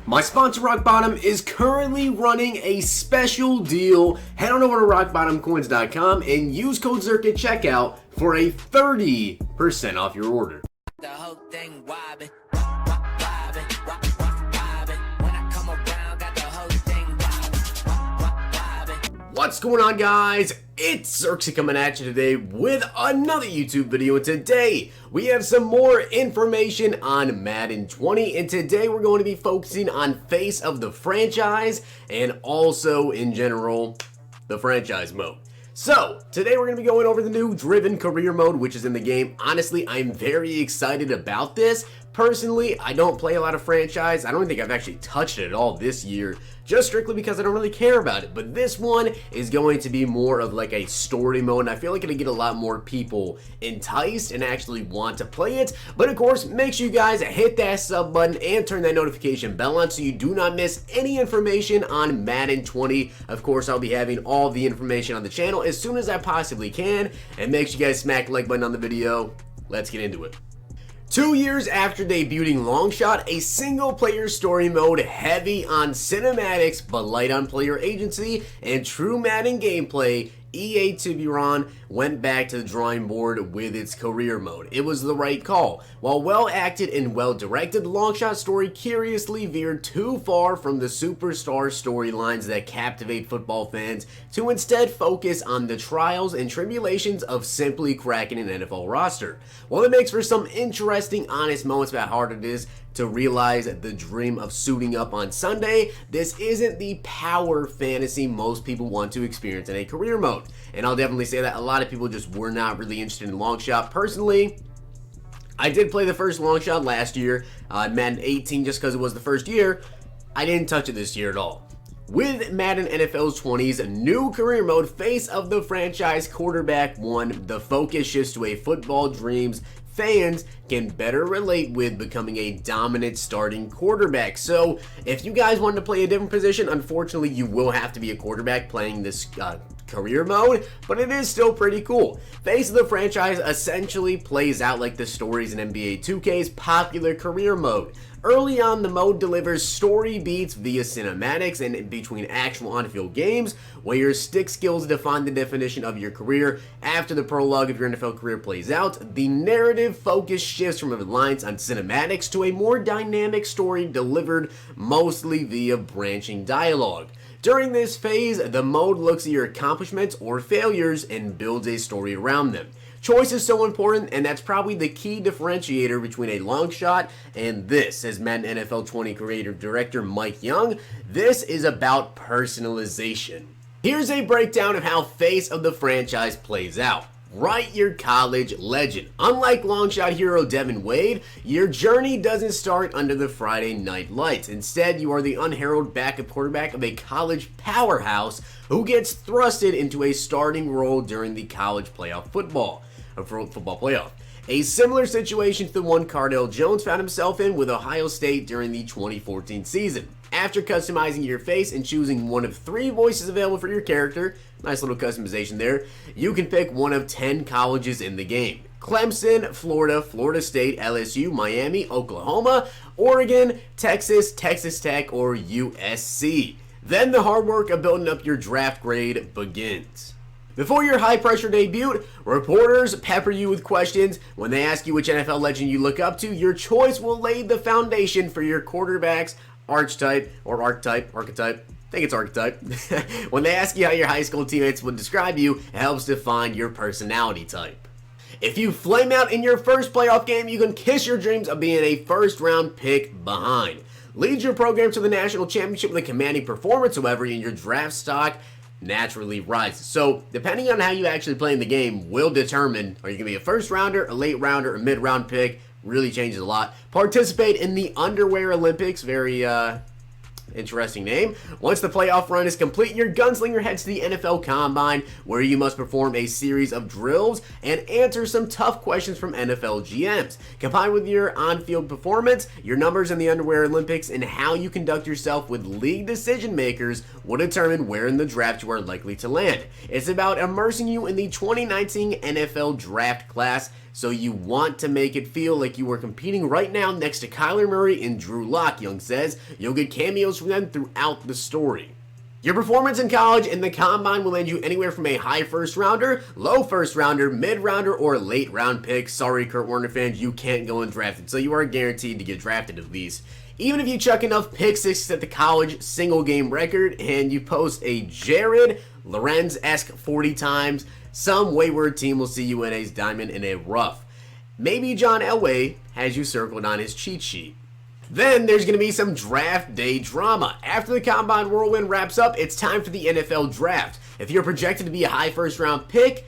My sponsor Rock Bottom is currently running a special deal. Head on over to rockbottomcoins.com and use code Zirksee at checkout for a 30% off your order. The whole thing wobbin', wobbin', wobbin'. When I come around, got the whole thing wobbin'. What's going on, guys? It's Zirksee coming at you today with another YouTube video, and today we have some more information on Madden 20, and today we're going to be focusing on face of the franchise and also in general the franchise mode. So, today we're going to be going over the new Driven Career Mode, which is in the game. Honestly, I'm very excited about this. Personally, I don't play a lot of franchise. I don't think I've actually touched it at all this year, just strictly because I don't really care about it. But this one is going to be more of like a story mode, and I feel like it'll get a lot more people enticed and actually want to play it. But of course, make sure you guys hit that sub button and turn that notification bell on so you do not miss any information on Madden 20. Of course, I'll be having all the information on the channel as soon as I possibly can. And make sure you guys smack the like button on the video. Let's get into it. 2 years after debuting Longshot, a single-player story mode heavy on cinematics but light on player agency and true Madden gameplay, EA Tiburon went back to the drawing board with its career mode. It was the right call. While well-acted and well-directed, the Longshot story curiously veered too far from the superstar storylines that captivate football fans to instead focus on the trials and tribulations of simply cracking an NFL roster. While it makes for some interesting, honest moments about how hard it is to realize the dream of suiting up on Sunday, this isn't the power fantasy most people want to experience in a career mode. And I'll definitely say that a lot of people just were not really interested in Longshot. Personally, I did play the first Longshot last year, Madden 18, just because it was the first year. I didn't touch it this year at all. With Madden NFL 20's new career mode, face of the franchise quarterback 1, the focus shifts to a football dreams fans can better relate with becoming a dominant starting quarterback. So if you guys want to play a different position, unfortunately you will have to be a quarterback playing this career mode, but it is still pretty cool. Face of the franchise essentially plays out like the stories in NBA 2K's popular career mode. Early on, the mode delivers story beats via cinematics and in between actual on-field games, where your stick skills define the definition of your career. After the prologue of your NFL career plays out, the narrative focus shifts from a reliance on cinematics to a more dynamic story delivered mostly via branching dialogue. During this phase, the mode looks at your accomplishments or failures and builds a story around them. Choice is so important, and that's probably the key differentiator between a Longshot and this, says Madden NFL 20 creative director Mike Young. This is about personalization. Here's a breakdown of how face of the franchise plays out. Write your college legend. Unlike Longshot hero Devin Wade, your journey doesn't start under the Friday night lights. Instead, you are the unheralded backup quarterback of a college powerhouse who gets thrusted into a starting role during the college football playoff. A similar situation to the one Cardale Jones found himself in with Ohio State during the 2014 season. After customizing your face and choosing one of 3 voices available for your character, nice little customization there, you can pick one of 10 colleges in the game. Clemson, Florida, Florida State, LSU, Miami, Oklahoma, Oregon, Texas, Texas Tech, or USC. Then the hard work of building up your draft grade begins. Before your high-pressure debut, reporters pepper you with questions. When they ask you which NFL legend you look up to, your choice will lay the foundation for your quarterback's archetype. I think it's archetype. When they ask you how your high school teammates would describe you, it helps define your personality type. If you flame out in your first playoff game, you can kiss your dreams of being a first-round pick behind. Lead your program to the national championship with a commanding performance, however, in your draft stock naturally rises. So, depending on how you actually play in the game will determine, are you going to be a first rounder, a late rounder, a mid-round pick? Really changes a lot. Participate in the Underwear Olympics. Very interesting name. Once the playoff run is complete, your gunslinger heads to the NFL Combine, where you must perform a series of drills and answer some tough questions from NFL GMs. Combined with your on-field performance, your numbers in the Underwear Olympics, and how you conduct yourself with league decision makers will determine where in the draft you are likely to land. It's about immersing you in the 2019 NFL draft class, so you want to make it feel like you are competing right now next to Kyler Murray and Drew Lock, Young says. You'll get cameos from them throughout the story. Your performance in college and the combine will land you anywhere from a high first rounder, low first rounder, mid rounder, or late round pick. Sorry, Kurt Warner fans, you can't go undrafted, so you are guaranteed to get drafted at least. Even if you chuck enough pick sixes at the college single game record and you post a Jared Lorenz-esque 40 times, some wayward team will see you in a diamond in a rough. Maybe John Elway has you circled on his cheat sheet. Then there's going to be some draft day drama. After the combine whirlwind wraps up, it's time for the NFL draft. If you're projected to be a high first round pick,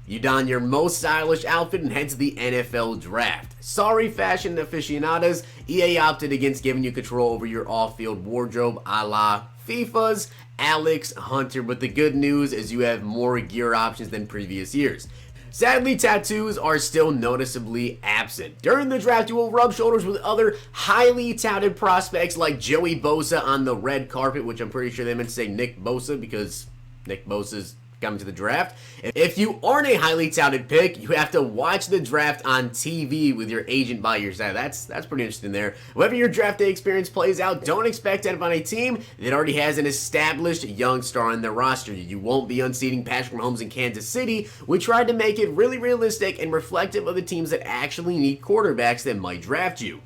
you don your most stylish outfit and head to the NFL draft. Sorry, fashion aficionados, EA opted against giving you control over your off-field wardrobe a la FIFA's Alex Hunter, but the good news is you have more gear options than previous years. Sadly, tattoos are still noticeably absent. During the draft, you will rub shoulders with other highly touted prospects like Joey Bosa on the red carpet, which I'm pretty sure they meant to say Nick Bosa because Nick Bosa's coming to the draft. If you aren't a highly touted pick, you have to watch the draft on TV with your agent by your side. That's pretty interesting there. However your draft day experience plays out, don't expect to end up on a team that already has an established young star on their roster. You won't be unseating Patrick Mahomes in Kansas City. We tried to make it really realistic and reflective of the teams that actually need quarterbacks that might draft you.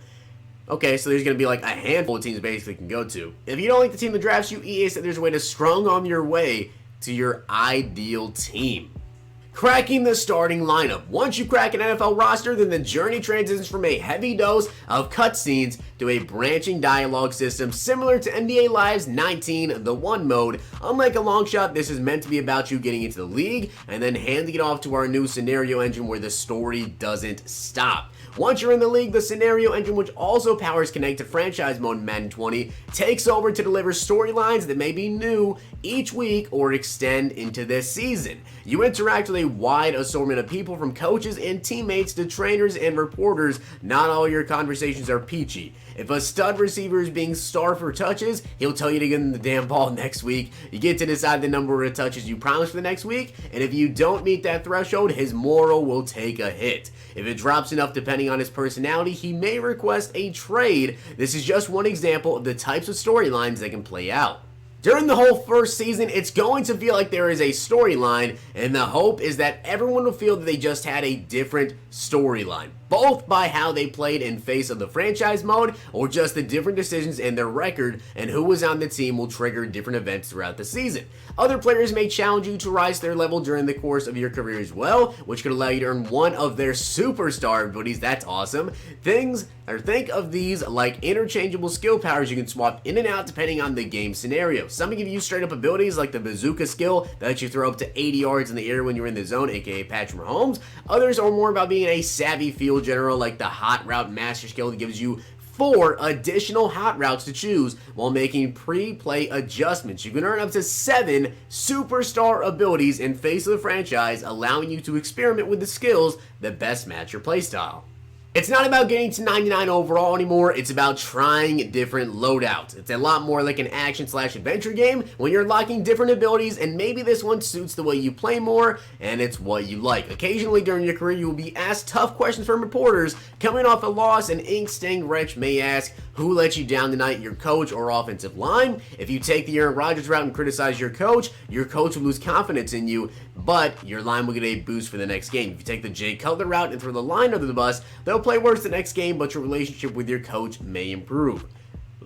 Okay, so there's going to be like a handful of teams basically can go to. If you don't like the team that drafts you, EA said there's a way to strong arm your way to your ideal team. Cracking the starting lineup. Once you crack an NFL roster, then the journey transitions from a heavy dose of cutscenes to a branching dialogue system similar to NBA Live's 19 The One mode. Unlike a long shot, this is meant to be about you getting into the league and then handing it off to our new scenario engine where the story doesn't stop. Once you're in the league, the scenario engine, which also powers connected franchise mode in Madden 20, takes over to deliver storylines that may be new each week or extend into this season. You interact with a wide assortment of people, from coaches and teammates to trainers and reporters. Not all your conversations are peachy. If a stud receiver is being starved for touches, he'll tell you to get him the damn ball next week. You get to decide the number of touches you promised for the next week, and if you don't meet that threshold, his moral will take a hit. If it drops enough depending on his personality, he may request a trade. This is just one example of the types of storylines that can play out. During the whole first season, it's going to feel like there is a storyline, and the hope is that everyone will feel that they just had a different storyline, both by how they played in face of the franchise mode or just the different decisions in their record, and who was on the team will trigger different events throughout the season. Other players may challenge you to rise to their level during the course of your career as well, which could allow you to earn one of their superstar abilities. That's awesome. Think of these like interchangeable skill powers you can swap in and out depending on the game scenario. Some give you straight up abilities like the bazooka skill that lets you throw up to 80 yards in the air when you're in the zone, aka Patrick Mahomes. Others are more about being a savvy field general like the hot route master skill that gives you 4 additional hot routes to choose while making pre-play adjustments. You can earn up to 7 superstar abilities in face of the franchise, allowing you to experiment with the skills that best match your playstyle. It's not about getting to 99 overall anymore, it's about trying different loadouts. It's a lot more like an action/adventure game when you're unlocking different abilities, and maybe this one suits the way you play more and it's what you like. Occasionally during your career you will be asked tough questions from reporters. Coming off a loss, an ink-stained wretch may ask, who let you down tonight, your coach or offensive line? If you take the Aaron Rodgers route and criticize your coach will lose confidence in you, but your line will get a boost for the next game. If you take the Jay Cutler route and throw the line under the bus, they'll play worse the next game, but your relationship with your coach may improve.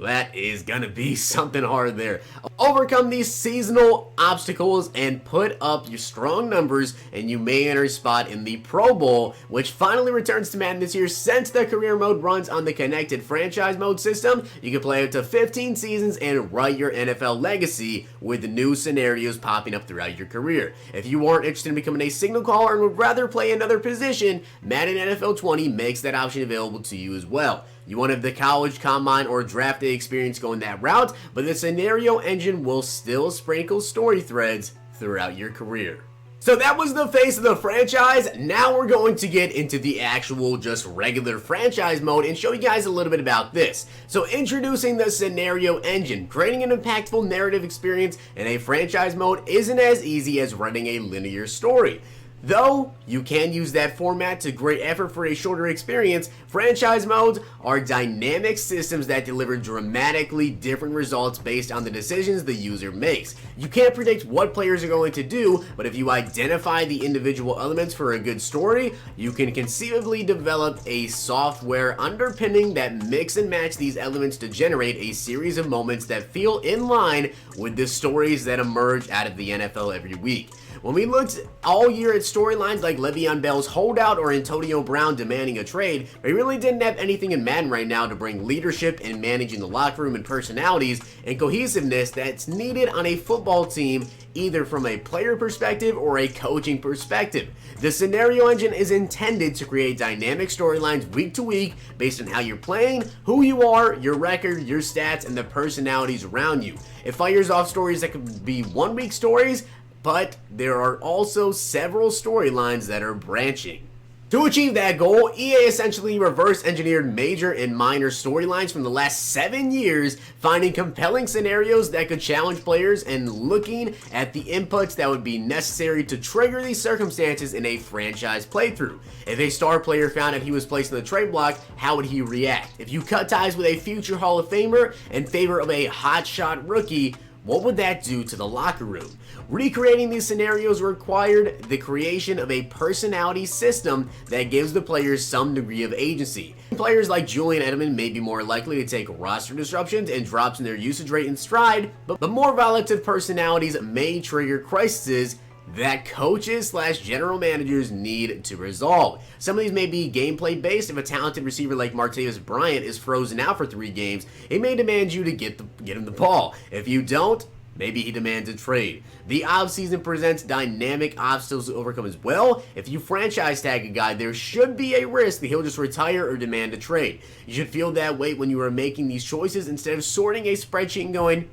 That is gonna be something hard there. Overcome these seasonal obstacles and put up your strong numbers, and you may enter a spot in the Pro Bowl, which finally returns to Madden this year. Since the career mode runs on the connected franchise mode system, you can play up to 15 seasons and write your NFL legacy with new scenarios popping up throughout your career. If you aren't interested in becoming a signal caller and would rather play another position, Madden NFL 20 makes that option available to you as well. You want to have the college, combine, or draft day experience going that route, but the scenario engine will still sprinkle story threads throughout your career. So that was the face of the franchise. Now we're going to get into the actual just regular franchise mode and show you guys a little bit about this. So introducing the scenario engine. Creating an impactful narrative experience in a franchise mode isn't as easy as writing a linear story. Though you can use that format to great effort for a shorter experience, franchise modes are dynamic systems that deliver dramatically different results based on the decisions the user makes. You can't predict what players are going to do, but if you identify the individual elements for a good story, you can conceivably develop a software underpinning that mix and match these elements to generate a series of moments that feel in line with the stories that emerge out of the NFL every week. When we looked all year at storylines like Le'Veon Bell's holdout or Antonio Brown demanding a trade, we really didn't have anything in Madden right now to bring leadership in managing the locker room and personalities and cohesiveness that's needed on a football team, either from a player perspective or a coaching perspective. The scenario engine is intended to create dynamic storylines week to week based on how you're playing, who you are, your record, your stats, and the personalities around you. It fires off stories that could be 1 week stories, but there are also several storylines that are branching. To achieve that goal, EA essentially reverse engineered major and minor storylines from the last 7 years, finding compelling scenarios that could challenge players and looking at the inputs that would be necessary to trigger these circumstances in a franchise playthrough. If a star player found out he was placed in the trade block, how would he react? If you cut ties with a future Hall of Famer in favor of a hotshot rookie, what would that do to the locker room? Recreating these scenarios required the creation of a personality system that gives the players some degree of agency. Players like Julian Edelman may be more likely to take roster disruptions and drops in their usage rate in stride, but more volatile personalities may trigger crises that coaches/general managers need to resolve. Some of these may be gameplay based. If a talented receiver like Martavis Bryant is frozen out for 3 games, it may demand you to get him the ball. If you don't, maybe he demands a trade. The offseason presents dynamic obstacles to overcome as well. If you franchise tag a guy, there should be a risk that he'll just retire or demand a trade. You should feel that weight when you are making these choices instead of sorting a spreadsheet and going,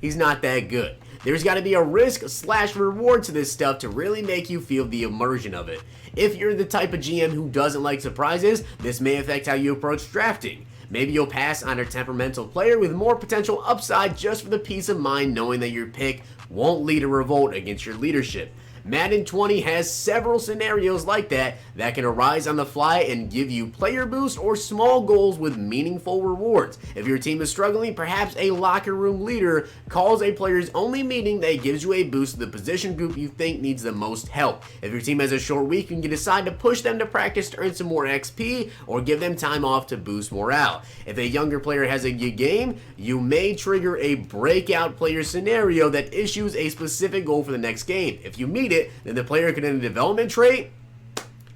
he's not that good. There's got to be a risk/reward to this stuff to really make you feel the immersion of it. If you're the type of GM who doesn't like surprises, this may affect how you approach drafting. Maybe you'll pass on a temperamental player with more potential upside just for the peace of mind knowing that your pick won't lead a revolt against your leadership. Madden 20 has several scenarios like that can arise on the fly and give you player boosts or small goals with meaningful rewards. If your team is struggling, perhaps a locker room leader calls a players only meeting that gives you a boost to the position group you think needs the most help. If your team has a short week, you can decide to push them to practice to earn some more XP or give them time off to boost morale. If a younger player has a good game, you may trigger a breakout player scenario that issues a specific goal for the next game. If you meet it, then the player can end a development trait,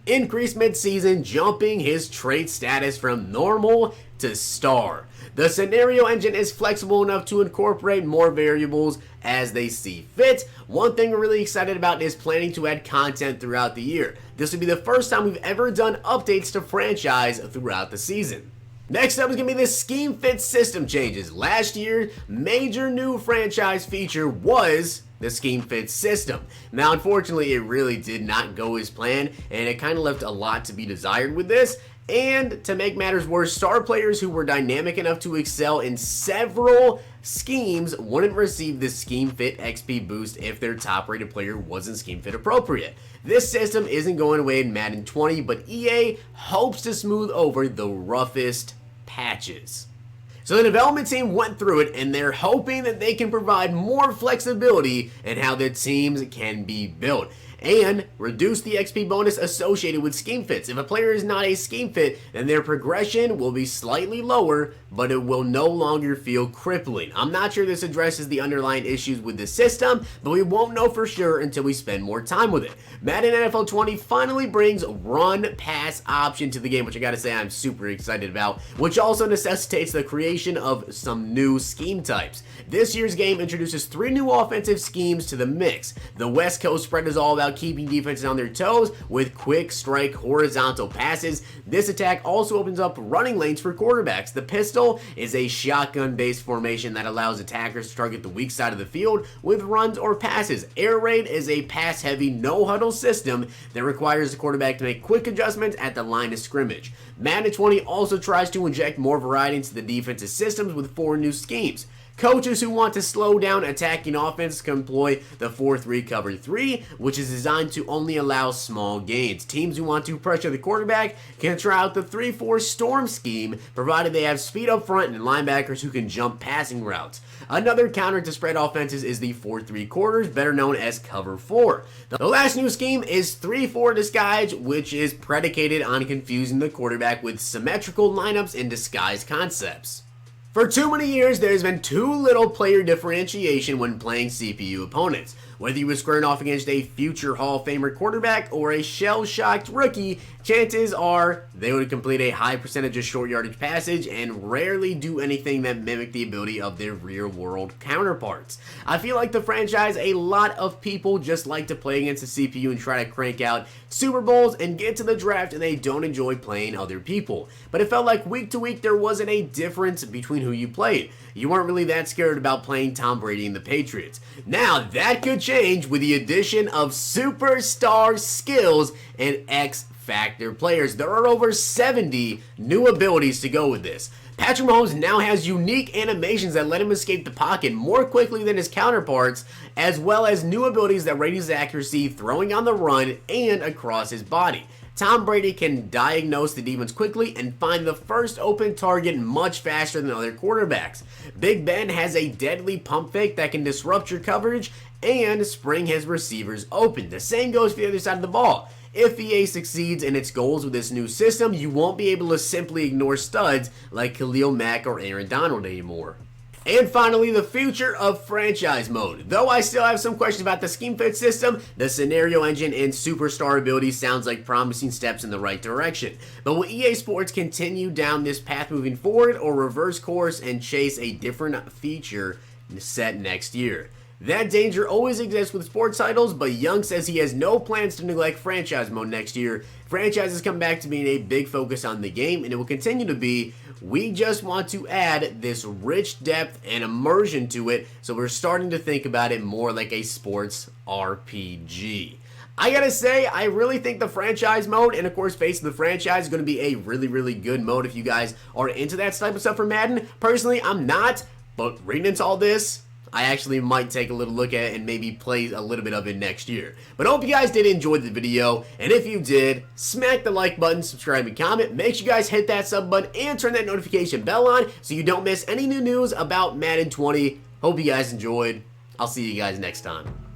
increase mid-season, jumping his trait status from normal to star. The scenario engine is flexible enough to incorporate more variables as they see fit. One thing we're really excited about is planning to add content throughout the year. This will be the first time we've ever done updates to franchise throughout the season. Next up is going to be the scheme fit system changes. Last year, major new franchise feature was the scheme fit system. Now, unfortunately, it really did not go as planned, and it kind of left a lot to be desired with this. And to make matters worse, star players who were dynamic enough to excel in several schemes wouldn't receive the scheme fit XP boost if their top rated player wasn't scheme fit appropriate. This system isn't going away in Madden 20, but EA hopes to smooth over the roughest patches. So the development team went through it, and they're hoping that they can provide more flexibility in how the teams can be built and reduce the XP bonus associated with scheme fits. If a player is not a scheme fit, then their progression will be slightly lower, but it will no longer feel crippling. I'm not sure this addresses the underlying issues with the system, but we won't know for sure until we spend more time with it. Madden NFL 20 finally brings run-pass option to the game, which I gotta say I'm super excited about, which also necessitates the creation of some new scheme types. This year's game introduces 3 new offensive schemes to the mix. The West Coast spread is all about keeping defenses on their toes with quick strike horizontal passes. This attack also opens up running lanes for quarterbacks. The pistol is a shotgun based formation that allows attackers to target the weak side of the field with runs or passes. Air raid is a pass heavy no huddle system that requires the quarterback to make quick adjustments at the line of scrimmage. Madden 20 also tries to inject more variety into the defensive systems with 4 new schemes. Coaches who want to slow down attacking offense can employ the 4-3 cover 3, which is designed to only allow small gains. Teams who want to pressure the quarterback can try out the 3-4 storm scheme, provided they have speed up front and linebackers who can jump passing routes. Another counter to spread offenses is the 4-3 quarters, better known as cover 4. The last new scheme is 3-4 disguise, which is predicated on confusing the quarterback with symmetrical lineups and disguise concepts. For too many years, there's been too little player differentiation when playing CPU opponents. Whether you were squaring off against a future Hall of Famer quarterback or a shell-shocked rookie, chances are they would complete a high percentage of short yardage passage and rarely do anything that mimicked the ability of their real-world counterparts. I feel like the franchise, a lot of people just like to play against the CPU and try to crank out Super Bowls and get to the draft, and they don't enjoy playing other people. But it felt like week to week there wasn't a difference between who you played. You weren't really that scared about playing Tom Brady and the Patriots. Now that could change with the addition of superstar skills and X-Factor players. There are over 70 new abilities to go with this. Patrick Mahomes now has unique animations that let him escape the pocket more quickly than his counterparts, as well as new abilities that raise his accuracy throwing on the run and across his body. Tom Brady can diagnose the defense quickly and find the first open target much faster than other quarterbacks. Big Ben has a deadly pump fake that can disrupt your coverage and spring his receivers open. The same goes for the other side of the ball. If EA succeeds in its goals with this new system, you won't be able to simply ignore studs like Khalil Mack or Aaron Donald anymore. And finally, the future of franchise mode. Though I still have some questions about the scheme fit system, the scenario engine and superstar ability sounds like promising steps in the right direction. But will EA Sports continue down this path moving forward or reverse course and chase a different feature set next year? That danger always exists with sports titles, but Young says he has no plans to neglect franchise mode next year. Franchises come back to being a big focus on the game, and it will continue to be. We just want to add this rich depth and immersion to it, so we're starting to think about it more like a sports RPG. I gotta say, I really think the franchise mode, and of course Face of the Franchise, is going to be a really good mode if you guys are into that type of stuff for Madden. Personally, I'm not, but reading into all this, I actually might take a little look at it and maybe play a little bit of it next year. But I hope you guys did enjoy the video, and if you did, smack the like button, subscribe, and comment. Make sure you guys hit that sub button and turn that notification bell on so you don't miss any new news about Madden 20. Hope you guys enjoyed. I'll see you guys next time.